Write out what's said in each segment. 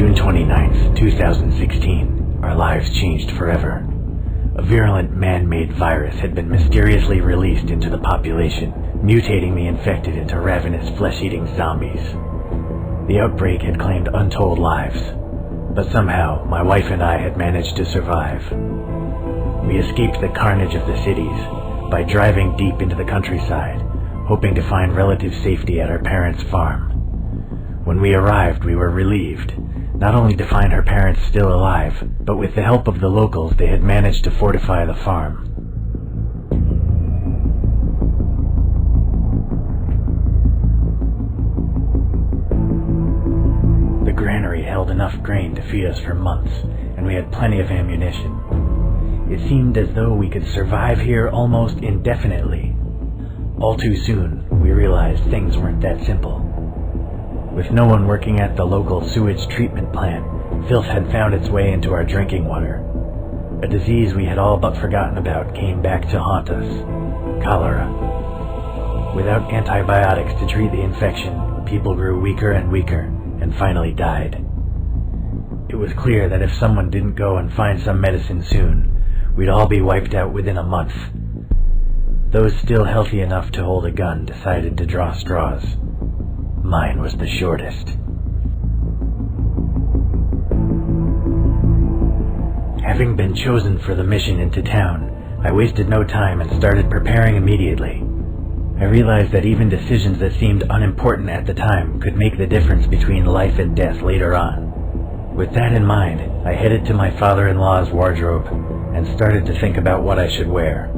June 29th, 2016, our lives changed forever. A virulent man-made virus had been mysteriously released into the population, mutating the infected into ravenous flesh-eating zombies. The outbreak had claimed untold lives, but somehow my wife and I had managed to survive. We escaped the carnage of the cities by driving deep into the countryside, hoping to find relative safety at our parents' farm. When we arrived, we were relieved, not only to find her parents still alive, but with the help of the locals, they had managed to fortify the farm. The granary held enough grain to feed us for months, and we had plenty of ammunition. It seemed as though we could survive here almost indefinitely. All too soon, we realized things weren't that simple. With no one working at the local sewage treatment plant, filth had found its way into our drinking water. A disease we had all but forgotten about came back to haunt us: cholera. Without antibiotics to treat the infection, people grew weaker and weaker, and finally died. It was clear that if someone didn't go and find some medicine soon, we'd all be wiped out within a month. Those still healthy enough to hold a gun decided to draw straws. Mine was the shortest. Having been chosen for the mission into town, I wasted no time and started preparing immediately. I realized that even decisions that seemed unimportant at the time could make the difference between life and death later on. With that in mind, I headed to my father-in-law's wardrobe and started to think about what I should wear.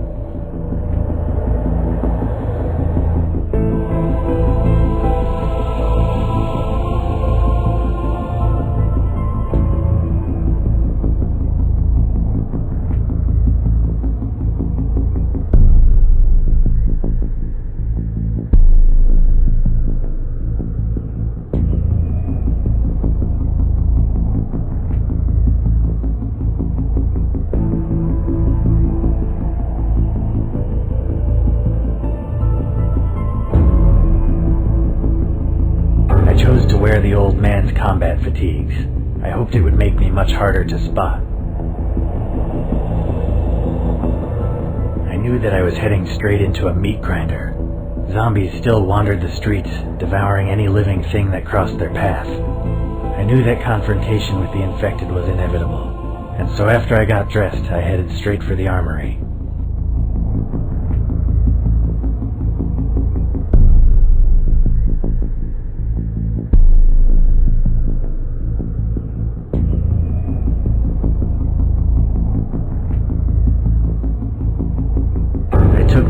Wear the old man's combat fatigues. I hoped it would make me much harder to spot. I knew that I was heading straight into a meat grinder. Zombies still wandered the streets, devouring any living thing that crossed their path. I knew that confrontation with the infected was inevitable, and so after I got dressed, I headed straight for the armory.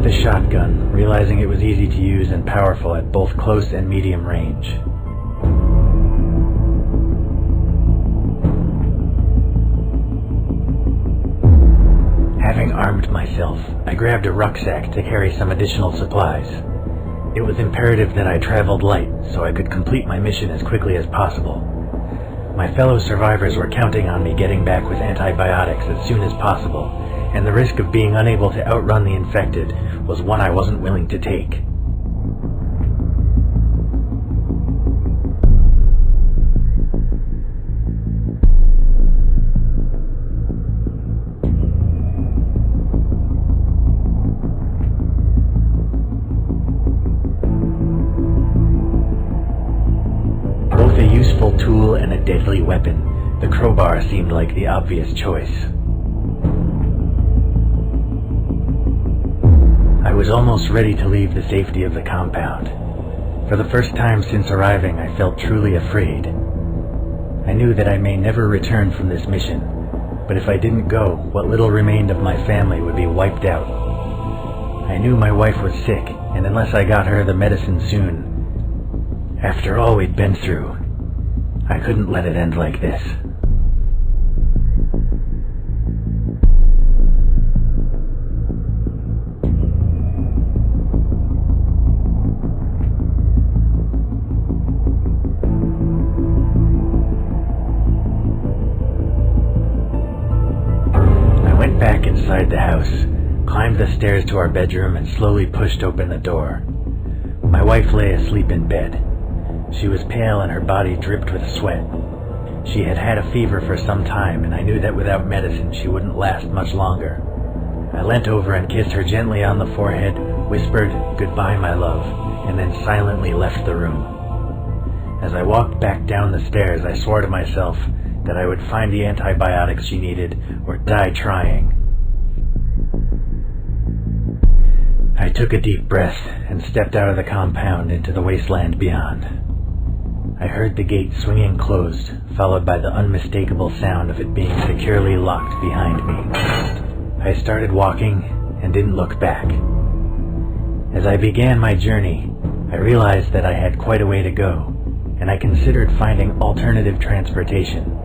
The shotgun, realizing it was easy to use and powerful at both close and medium range. Having armed myself, I grabbed a rucksack to carry some additional supplies. It was imperative that I traveled light so I could complete my mission as quickly as possible. My fellow survivors were counting on me getting back with antibiotics as soon as possible, and the risk of being unable to outrun the infected was one I wasn't willing to take. Both a useful tool and a deadly weapon, the crowbar seemed like the obvious choice. I was almost ready to leave the safety of the compound. For the first time since arriving, I felt truly afraid. I knew that I may never return from this mission, but if I didn't go, what little remained of my family would be wiped out. I knew my wife was sick, and unless I got her the medicine soon, after all we'd been through, I couldn't let it end like this. Back inside the house, climbed the stairs to our bedroom and slowly pushed open the door. My wife lay asleep in bed. She was pale and her body dripped with sweat. She had had a fever for some time, and I knew that without medicine she wouldn't last much longer. I leant over and kissed her gently on the forehead, whispered, "Goodbye, my love," and then silently left the room. As I walked back down the stairs, I swore to myself that I would find the antibiotics she needed or die trying. I took a deep breath and stepped out of the compound into the wasteland beyond. I heard the gate swinging closed, followed by the unmistakable sound of it being securely locked behind me. I started walking and didn't look back. As I began my journey, I realized that I had quite a way to go, and I considered finding alternative transportation.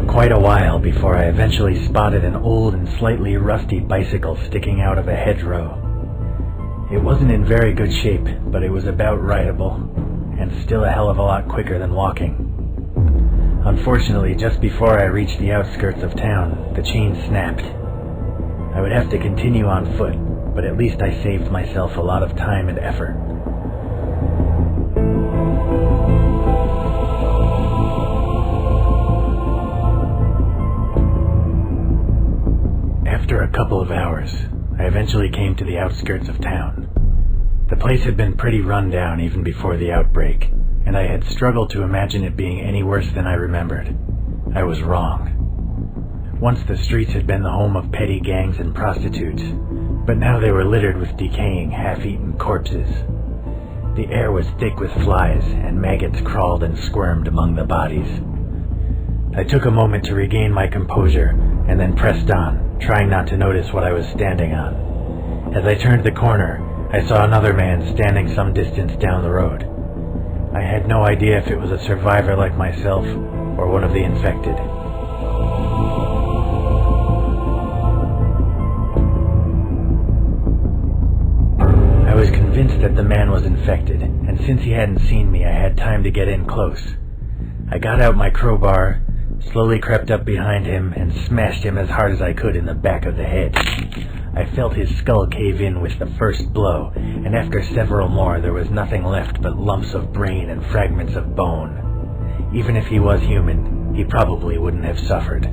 Quite a while before I eventually spotted an old and slightly rusty bicycle sticking out of a hedgerow. It wasn't in very good shape, but it was about rideable, and still a hell of a lot quicker than walking. Unfortunately, just before I reached the outskirts of town, the chain snapped. I would have to continue on foot, but at least I saved myself a lot of time and effort. After a couple of hours, I eventually came to the outskirts of town. The place had been pretty run down even before the outbreak, and I had struggled to imagine it being any worse than I remembered. I was wrong. Once the streets had been the home of petty gangs and prostitutes, but now they were littered with decaying, half-eaten corpses. The air was thick with flies, and maggots crawled and squirmed among the bodies. I took a moment to regain my composure, and then pressed on, trying not to notice what I was standing on. As I turned the corner, I saw another man standing some distance down the road. I had no idea if it was a survivor like myself, or one of the infected. I was convinced that the man was infected, and since he hadn't seen me, I had time to get in close. I got out my crowbar, slowly crept up behind him, and smashed him as hard as I could in the back of the head. I felt his skull cave in with the first blow, and after several more there was nothing left but lumps of brain and fragments of bone. Even if he was human, he probably wouldn't have suffered.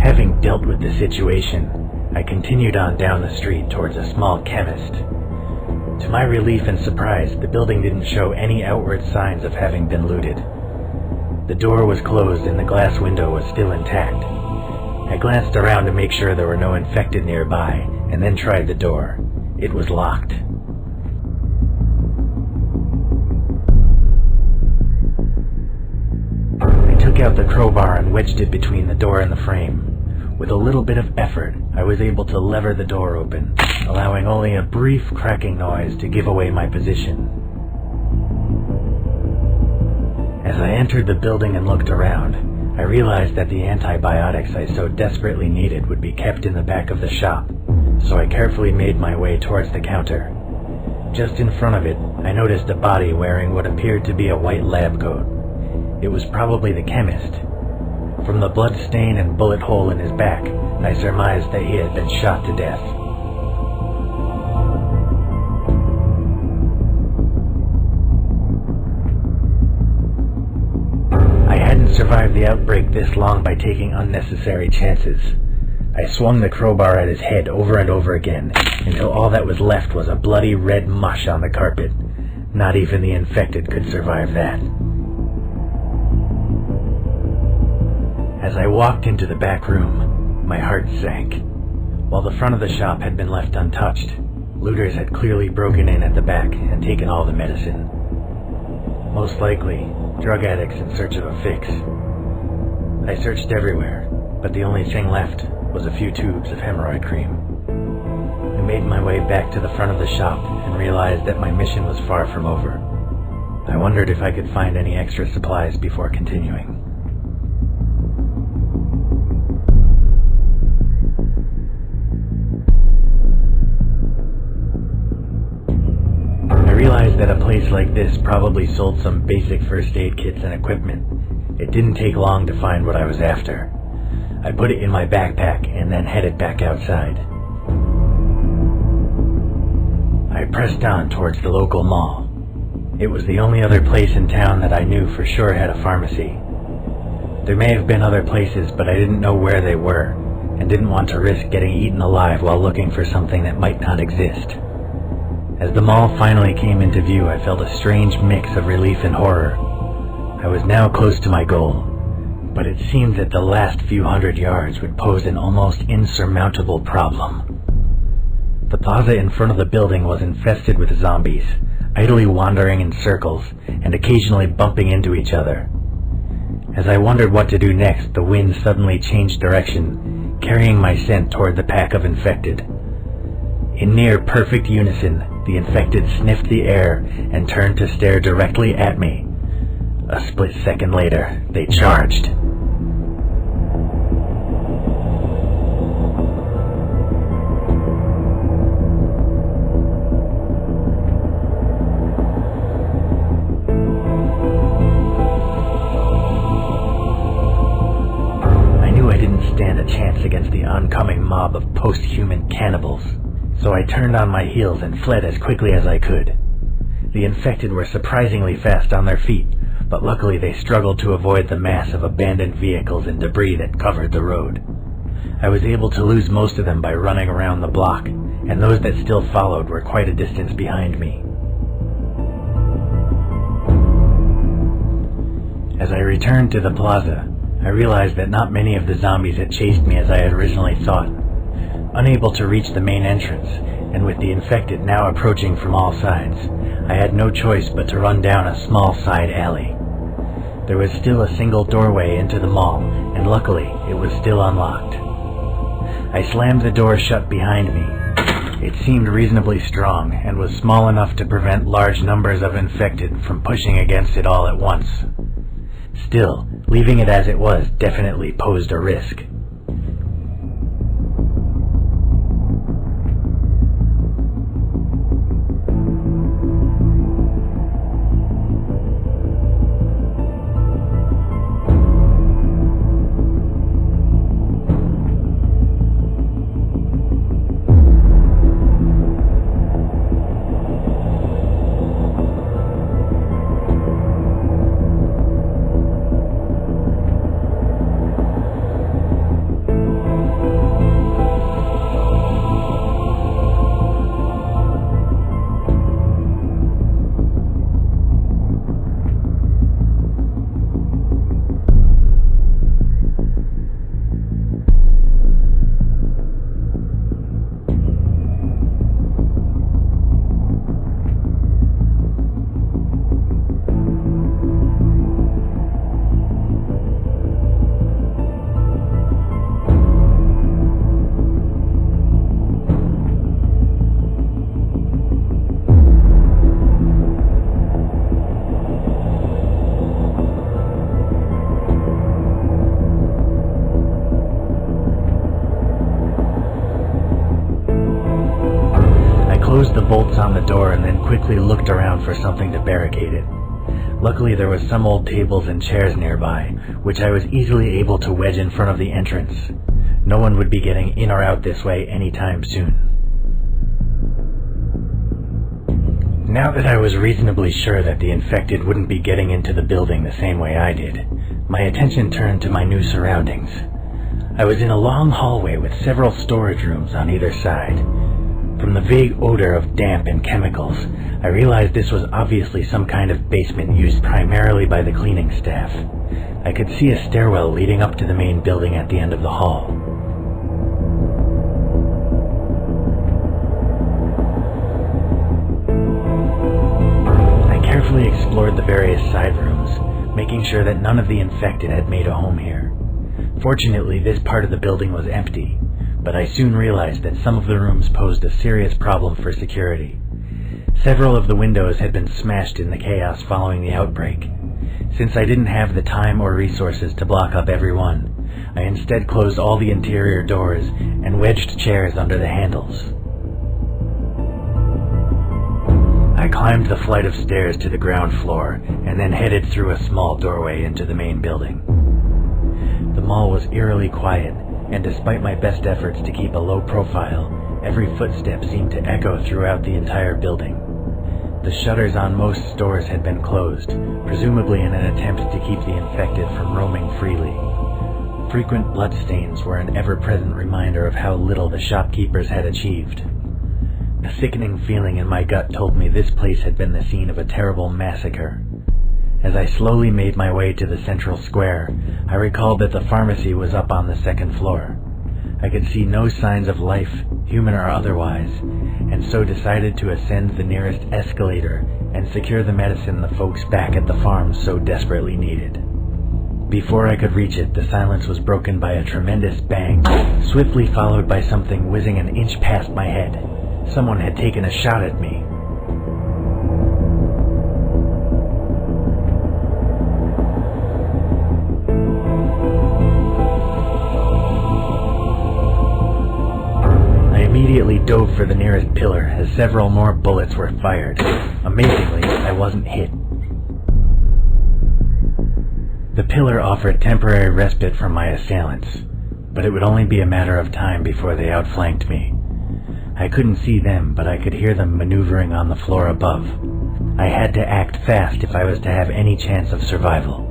Having dealt with the situation, I continued on down the street towards a small chemist. To my relief and surprise, the building didn't show any outward signs of having been looted. The door was closed and the glass window was still intact. I glanced around to make sure there were no infected nearby, and then tried the door. It was locked. I took out the crowbar and wedged it between the door and the frame. With a little bit of effort, I was able to lever the door open, allowing only a brief cracking noise to give away my position. As I entered the building and looked around, I realized that the antibiotics I so desperately needed would be kept in the back of the shop, so I carefully made my way towards the counter. Just in front of it, I noticed a body wearing what appeared to be a white lab coat. It was probably the chemist. From the blood stain and bullet hole in his back, I surmised that he had been shot to death. I hadn't survived the outbreak this long by taking unnecessary chances. I swung the crowbar at his head over and over again, until all that was left was a bloody red mush on the carpet. Not even the infected could survive that. As I walked into the back room, my heart sank. While the front of the shop had been left untouched, looters had clearly broken in at the back and taken all the medicine. Most likely, drug addicts in search of a fix. I searched everywhere, but the only thing left was a few tubes of hemorrhoid cream. made my way back to the front of the shop and realized that my mission was far from over. I wondered if I could find any extra supplies before continuing. I realized that a place like this probably sold some basic first aid kits and equipment. It didn't take long to find what I was after. I put it in my backpack and then headed back outside. I pressed on towards the local mall. It was the only other place in town that I knew for sure had a pharmacy. There may have been other places, but I didn't know where they were, and didn't want to risk getting eaten alive while looking for something that might not exist. As the mall finally came into view, I felt a strange mix of relief and horror. I was now close to my goal, but it seemed that the last few hundred yards would pose an almost insurmountable problem. The plaza in front of the building was infested with zombies, idly wandering in circles and occasionally bumping into each other. As I wondered what to do next, the wind suddenly changed direction, carrying my scent toward the pack of infected. In near perfect unison, the infected sniffed the air and turned to stare directly at me. A split second later, they charged. I knew I didn't stand a chance against the oncoming mob of post-human cannibals, so I turned on my heels and fled as quickly as I could. The infected were surprisingly fast on their feet, but luckily they struggled to avoid the mass of abandoned vehicles and debris that covered the road. I was able to lose most of them by running around the block, and those that still followed were quite a distance behind me. As I returned to the plaza, I realized that not many of the zombies had chased me as I had originally thought. Unable to reach the main entrance, and with the infected now approaching from all sides, I had no choice but to run down a small side alley. There was still a single doorway into the mall, and luckily it was still unlocked. I slammed the door shut behind me. It seemed reasonably strong, and was small enough to prevent large numbers of infected from pushing against it all at once. Still, leaving it as it was definitely posed a risk. Closed the bolts on the door and then quickly looked around for something to barricade it. Luckily there was some old tables and chairs nearby, which I was easily able to wedge in front of the entrance. No one would be getting in or out this way anytime soon. Now that I was reasonably sure that the infected wouldn't be getting into the building the same way I did, my attention turned to my new surroundings. I was in a long hallway with several storage rooms on either side. From the vague odor of damp and chemicals, I realized this was obviously some kind of basement used primarily by the cleaning staff. I could see a stairwell leading up to the main building at the end of the hall. I carefully explored the various side rooms, making sure that none of the infected had made a home here. Fortunately, this part of the building was empty, but I soon realized that some of the rooms posed a serious problem for security. Several of the windows had been smashed in the chaos following the outbreak. Since I didn't have the time or resources to block up every one, I instead closed all the interior doors and wedged chairs under the handles. I climbed the flight of stairs to the ground floor and then headed through a small doorway into the main building. The mall was eerily quiet, and despite my best efforts to keep a low profile, every footstep seemed to echo throughout the entire building. The shutters on most stores had been closed, presumably in an attempt to keep the infected from roaming freely. Frequent bloodstains were an ever-present reminder of how little the shopkeepers had achieved. A sickening feeling in my gut told me this place had been the scene of a terrible massacre. As I slowly made my way to the central square, I recalled that the pharmacy was up on the second floor. I could see no signs of life, human or otherwise, and so decided to ascend the nearest escalator and secure the medicine the folks back at the farm so desperately needed. Before I could reach it, the silence was broken by a tremendous bang, swiftly followed by something whizzing an inch past my head. Someone had taken a shot at me. I immediately dove for the nearest pillar as several more bullets were fired. Amazingly, I wasn't hit. The pillar offered temporary respite from my assailants, but it would only be a matter of time before they outflanked me. I couldn't see them, but I could hear them maneuvering on the floor above. I had to act fast if I was to have any chance of survival.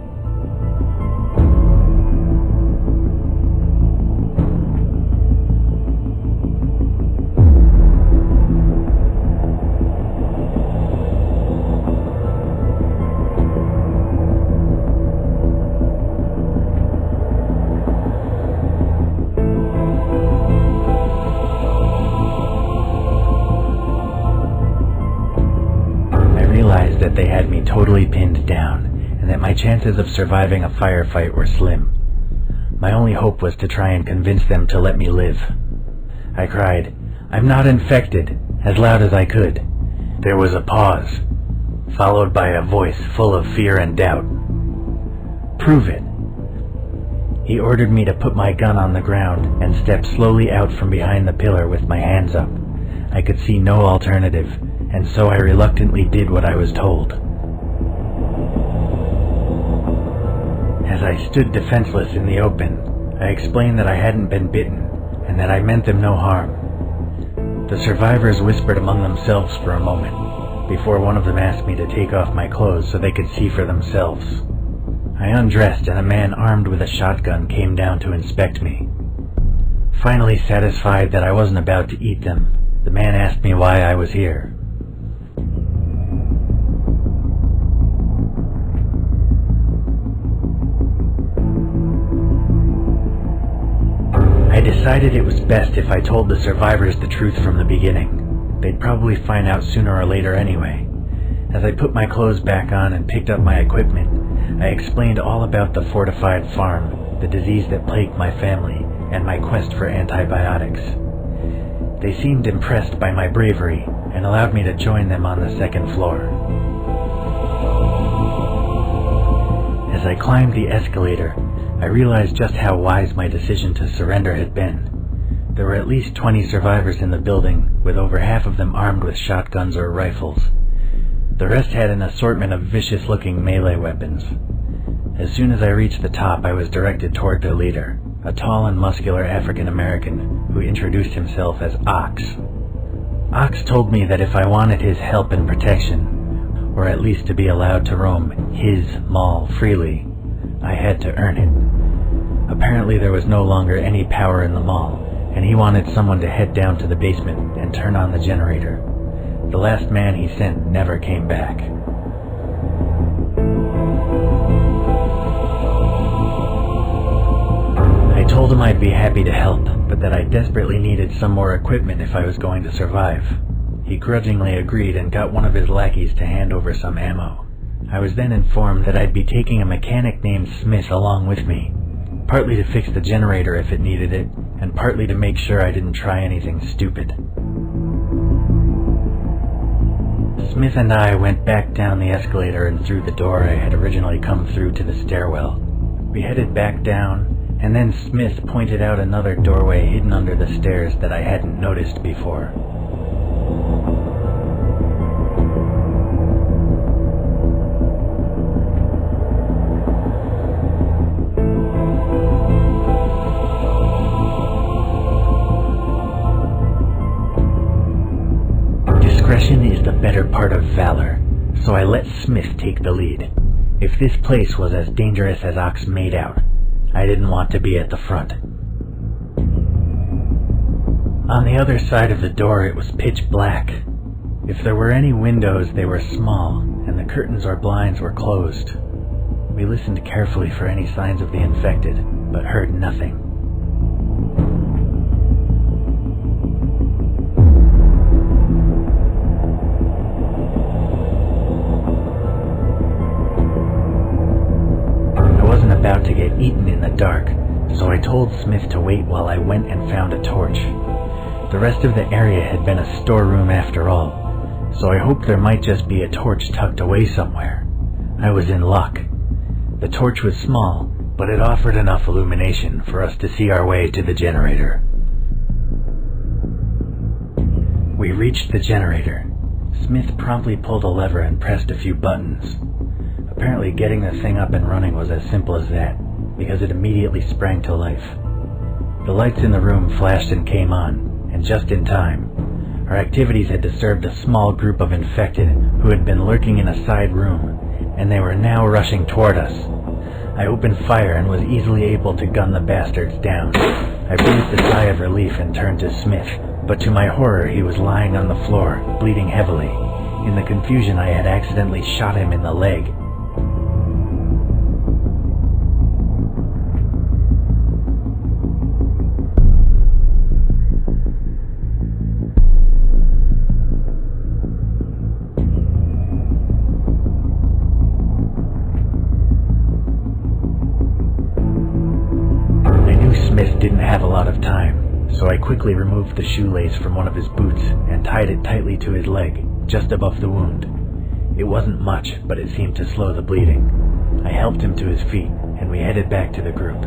That they had me totally pinned down, and that my chances of surviving a firefight were slim. My only hope was to try and convince them to let me live. I cried, "I'm not infected," as loud as I could. There was a pause, followed by a voice full of fear and doubt. "Prove it." He ordered me to put my gun on the ground and step slowly out from behind the pillar with my hands up. I could see no alternative, and so I reluctantly did what I was told. As I stood defenseless in the open, I explained that I hadn't been bitten, and that I meant them no harm. The survivors whispered among themselves for a moment, before one of them asked me to take off my clothes so they could see for themselves. I undressed, and a man armed with a shotgun came down to inspect me. Finally satisfied that I wasn't about to eat them, the man asked me why I was here. I decided it was best if I told the survivors the truth from the beginning. They'd probably find out sooner or later anyway. As I put my clothes back on and picked up my equipment, I explained all about the fortified farm, the disease that plagued my family, and my quest for antibiotics. They seemed impressed by my bravery and allowed me to join them on the second floor. As I climbed the escalator, I realized just how wise my decision to surrender had been. There were at least 20 survivors in the building, with over half of them armed with shotguns or rifles. The rest had an assortment of vicious-looking melee weapons. As soon as I reached the top, I was directed toward their leader, a tall and muscular African-American who introduced himself as Ox. Ox told me that if I wanted his help and protection, or at least to be allowed to roam his mall freely, I had to earn it. Apparently there was no longer any power in the mall, and he wanted someone to head down to the basement and turn on the generator. The last man he sent never came back. I told him I'd be happy to help, but that I desperately needed some more equipment if I was going to survive. He grudgingly agreed and got one of his lackeys to hand over some ammo. I was then informed that I'd be taking a mechanic named Smith along with me. partly to fix the generator if it needed it, and partly to make sure I didn't try anything stupid. Smith and I went back down the escalator and through the door I had originally come through to the stairwell. We headed back down, and then Smith pointed out another doorway hidden under the stairs that I hadn't noticed before. Discretion is the better part of valor, so I let Smith take the lead. If this place was as dangerous as Ox made out, I didn't want to be at the front. On the other side of the door it was pitch black. If there were any windows, they were small, and the curtains or blinds were closed. We listened carefully for any signs of the infected, but heard nothing. About to get eaten in the dark, so I told Smith to wait while I went and found a torch. The rest of the area had been a storeroom after all, so I hoped there might just be a torch tucked away somewhere. I was in luck. The torch was small, but it offered enough illumination for us to see our way to the generator. We reached the generator. Smith promptly pulled a lever and pressed a few buttons. Apparently getting the thing up and running was as simple as that, because it immediately sprang to life. The lights in the room flashed and came on, and just in time. Our activities had disturbed a small group of infected who had been lurking in a side room, and they were now rushing toward us. I opened fire and was easily able to gun the bastards down. I breathed a sigh of relief and turned to Smith, but to my horror he was lying on the floor, bleeding heavily. In the confusion I had accidentally shot him in the leg. Smith didn't have a lot of time, so I quickly removed the shoelace from one of his boots and tied it tightly to his leg, just above the wound. It wasn't much, but it seemed to slow the bleeding. I helped him to his feet, and we headed back to the group.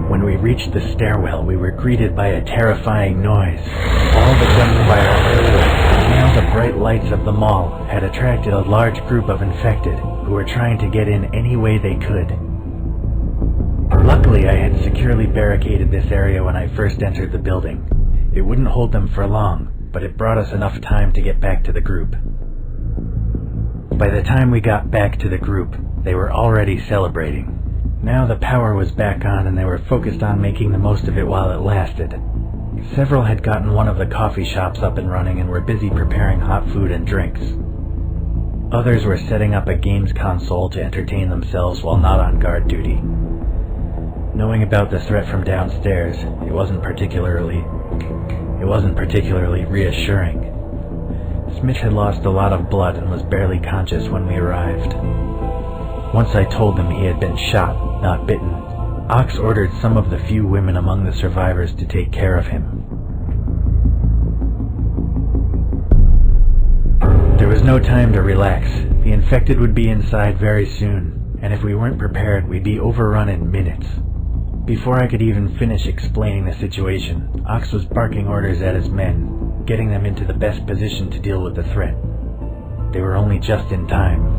When we reached the stairwell, we were greeted by a terrifying noise. All the gunfire earlier, and now the bright lights of the mall, had attracted a large group of infected who were trying to get in any way they could. Luckily, I had securely barricaded this area when I first entered the building. It wouldn't hold them for long, but it brought us enough time to get back to the group. By the time we got back to the group, they were already celebrating. Now the power was back on and they were focused on making the most of it while it lasted. Several had gotten one of the coffee shops up and running and were busy preparing hot food and drinks. Others were setting up a games console to entertain themselves while not on guard duty. Knowing about the threat from downstairs, it wasn't particularly reassuring. Smith had lost a lot of blood and was barely conscious when we arrived. Once I told them he had been shot, not bitten, Ox ordered some of the few women among the survivors to take care of him. There was no time to relax. The infected would be inside very soon, and if we weren't prepared, we'd be overrun in minutes. Before I could even finish explaining the situation, Ox was barking orders at his men, getting them into the best position to deal with the threat. They were only just in time.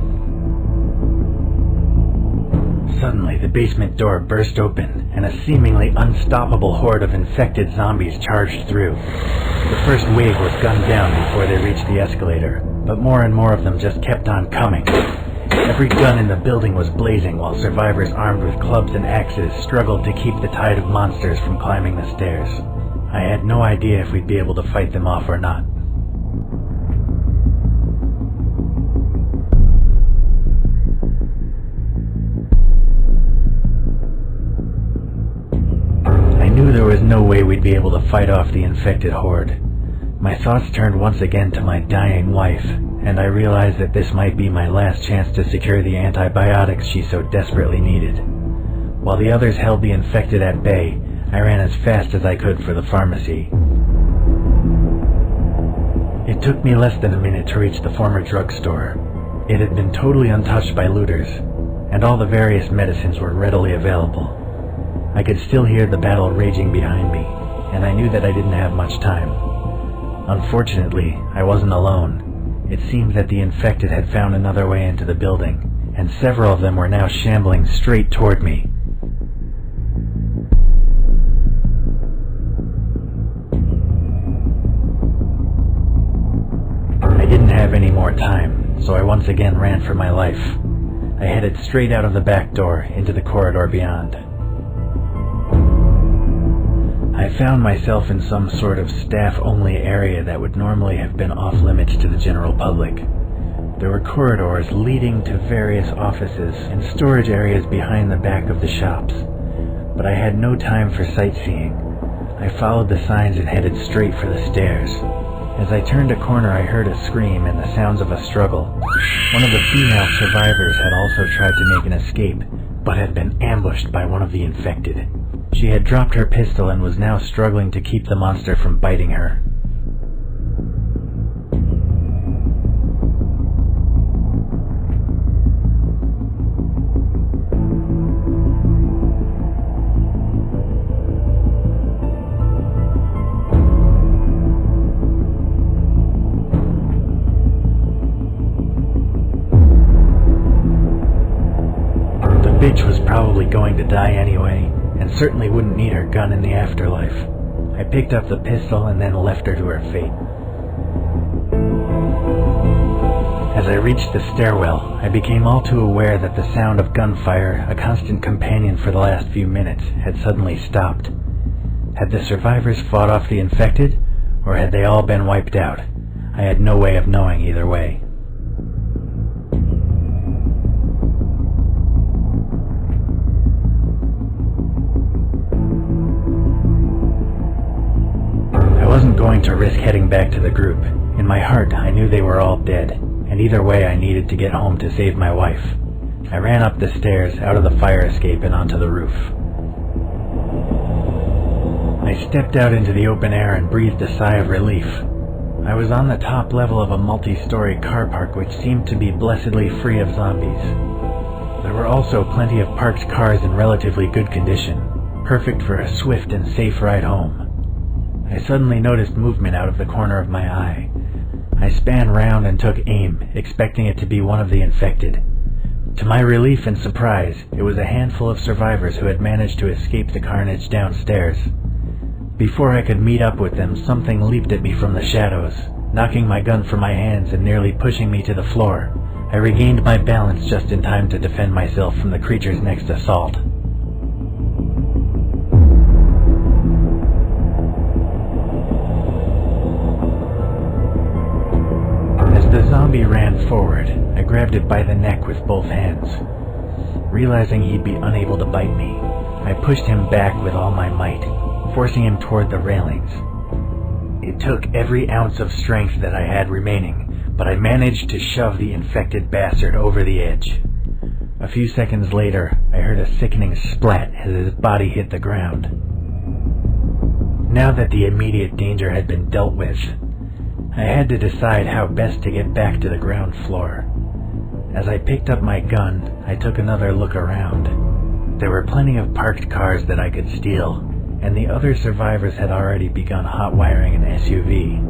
Suddenly, the basement door burst open, and a seemingly unstoppable horde of infected zombies charged through. The first wave was gunned down before they reached the escalator, but more and more of them just kept on coming. Every gun in the building was blazing while survivors armed with clubs and axes struggled to keep the tide of monsters from climbing the stairs. I had no idea if we'd be able to fight them off or not. I knew there was no way we'd be able to fight off the infected horde. My thoughts turned once again to my dying wife, and I realized that this might be my last chance to secure the antibiotics she so desperately needed. While the others held the infected at bay, I ran as fast as I could for the pharmacy. It took me less than a minute to reach the former drugstore. It had been totally untouched by looters, and all the various medicines were readily available. I could still hear the battle raging behind me, and I knew that I didn't have much time. Unfortunately, I wasn't alone. It seemed that the infected had found another way into the building, and several of them were now shambling straight toward me. I didn't have any more time, so I once again ran for my life. I headed straight out of the back door into the corridor beyond. I found myself in some sort of staff-only area that would normally have been off-limits to the general public. There were corridors leading to various offices and storage areas behind the back of the shops, but I had no time for sightseeing. I followed the signs and headed straight for the stairs. As I turned a corner, I heard a scream and the sounds of a struggle. One of the female survivors had also tried to make an escape, but had been ambushed by one of the infected. She had dropped her pistol and was now struggling to keep the monster from biting her. The bitch was probably going to die anyway, and certainly wouldn't need her gun in the afterlife. I picked up the pistol and then left her to her fate. As I reached the stairwell, I became all too aware that the sound of gunfire, a constant companion for the last few minutes, had suddenly stopped. Had the survivors fought off the infected, or had they all been wiped out? I had no way of knowing either way. I wasn't going to risk heading back to the group. In my heart, I knew they were all dead, and either way I needed to get home to save my wife. I ran up the stairs, out of the fire escape, and onto the roof. I stepped out into the open air and breathed a sigh of relief. I was on the top level of a multi-story car park which seemed to be blessedly free of zombies. There were also plenty of parked cars in relatively good condition, perfect for a swift and safe ride home. I suddenly noticed movement out of the corner of my eye. I span round and took aim, expecting it to be one of the infected. To my relief and surprise, it was a handful of survivors who had managed to escape the carnage downstairs. Before I could meet up with them, something leaped at me from the shadows, knocking my gun from my hands and nearly pushing me to the floor. I regained my balance just in time to defend myself from the creature's next assault. The zombie ran forward. I grabbed it by the neck with both hands. Realizing he'd be unable to bite me, I pushed him back with all my might, forcing him toward the railings. It took every ounce of strength that I had remaining, but I managed to shove the infected bastard over the edge. A few seconds later, I heard a sickening splat as his body hit the ground. Now that the immediate danger had been dealt with, I had to decide how best to get back to the ground floor. As I picked up my gun, I took another look around. There were plenty of parked cars that I could steal, and the other survivors had already begun hot-wiring an SUV.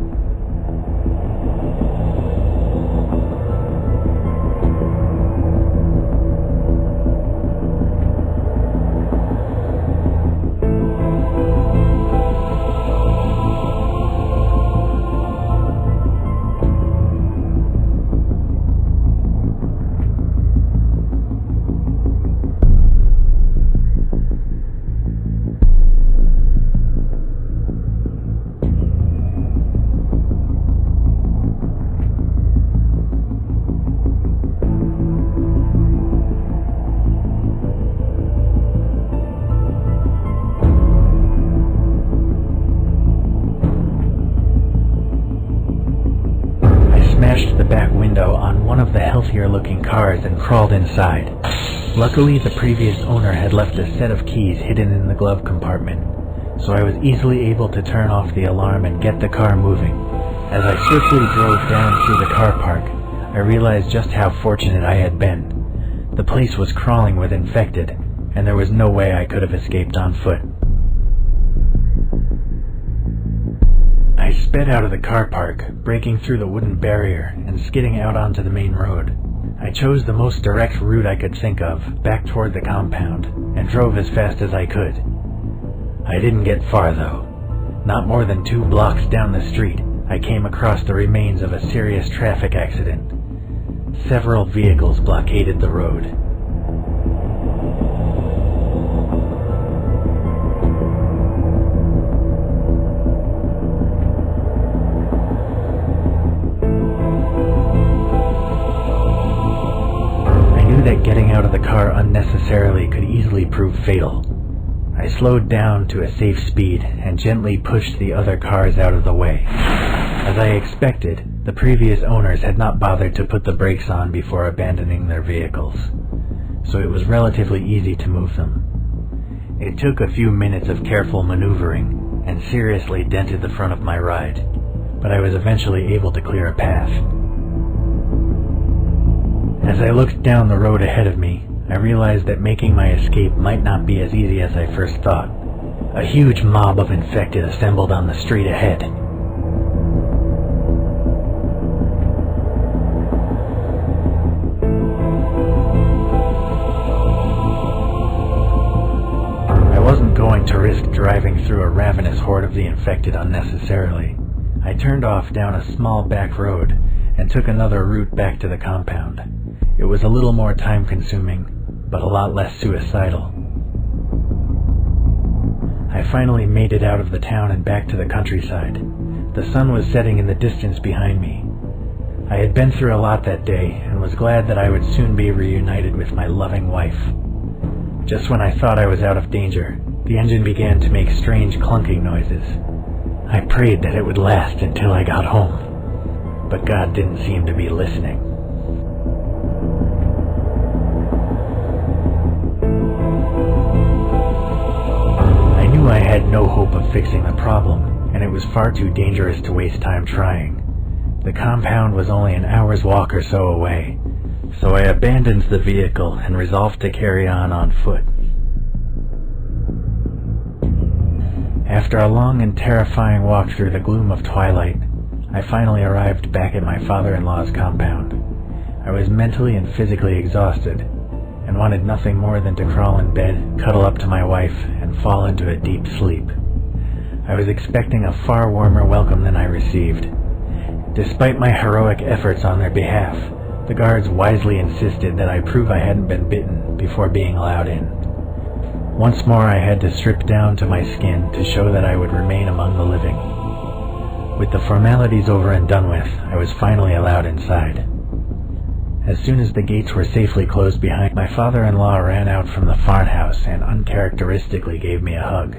smashed the back window on one of the healthier-looking cars and crawled inside. Luckily, the previous owner had left a set of keys hidden in the glove compartment, so I was easily able to turn off the alarm and get the car moving. As I swiftly drove down through the car park, I realized just how fortunate I had been. The place was crawling with infected, and there was no way I could have escaped on foot. I sped out of the car park, breaking through the wooden barrier and skidding out onto the main road. I chose the most direct route I could think of, back toward the compound, and drove as fast as I could. I didn't get far, though. Not more than 2 blocks down the street, I came across the remains of a serious traffic accident. Several vehicles blockaded the road. That getting out of the car unnecessarily could easily prove fatal. I slowed down to a safe speed and gently pushed the other cars out of the way. As I expected, the previous owners had not bothered to put the brakes on before abandoning their vehicles, so it was relatively easy to move them. It took a few minutes of careful maneuvering and seriously dented the front of my ride, but I was eventually able to clear a path. As I looked down the road ahead of me, I realized that making my escape might not be as easy as I first thought. A huge mob of infected assembled on the street ahead. I wasn't going to risk driving through a ravenous horde of the infected unnecessarily. I turned off down a small back road and took another route back to the compound. It was a little more time-consuming, but a lot less suicidal. I finally made it out of the town and back to the countryside. The sun was setting in the distance behind me. I had been through a lot that day and was glad that I would soon be reunited with my loving wife. Just when I thought I was out of danger, the engine began to make strange clunking noises. I prayed that it would last until I got home, but God didn't seem to be listening. I had no hope of fixing the problem, and it was far too dangerous to waste time trying. The compound was only an hour's walk or so away, so I abandoned the vehicle and resolved to carry on foot. After a long and terrifying walk through the gloom of twilight, I finally arrived back at my father-in-law's compound. I was mentally and physically exhausted, and wanted nothing more than to crawl in bed, cuddle up to my wife, and fall into a deep sleep. I was expecting a far warmer welcome than I received. Despite my heroic efforts on their behalf, the guards wisely insisted that I prove I hadn't been bitten before being allowed in. Once more I had to strip down to my skin to show that I would remain among the living. With the formalities over and done with, I was finally allowed inside. As soon as the gates were safely closed behind, my father-in-law ran out from the farmhouse and uncharacteristically gave me a hug.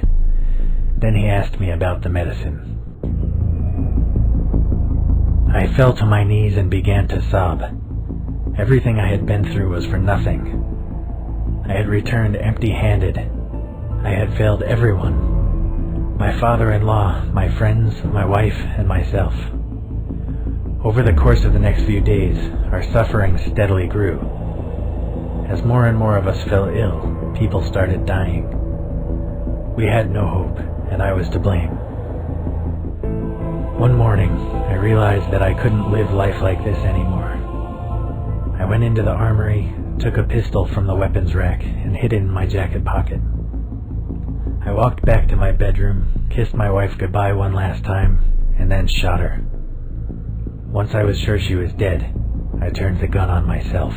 Then he asked me about the medicine. I fell to my knees and began to sob. Everything I had been through was for nothing. I had returned empty-handed. I had failed everyone. My father-in-law, my friends, my wife, and myself. Over the course of the next few days, our suffering steadily grew. As more and more of us fell ill, people started dying. We had no hope, and I was to blame. One morning, I realized that I couldn't live life like this anymore. I went into the armory, took a pistol from the weapons rack, and hid it in my jacket pocket. I walked back to my bedroom, kissed my wife goodbye one last time, and then shot her. Once I was sure she was dead, I turned the gun on myself.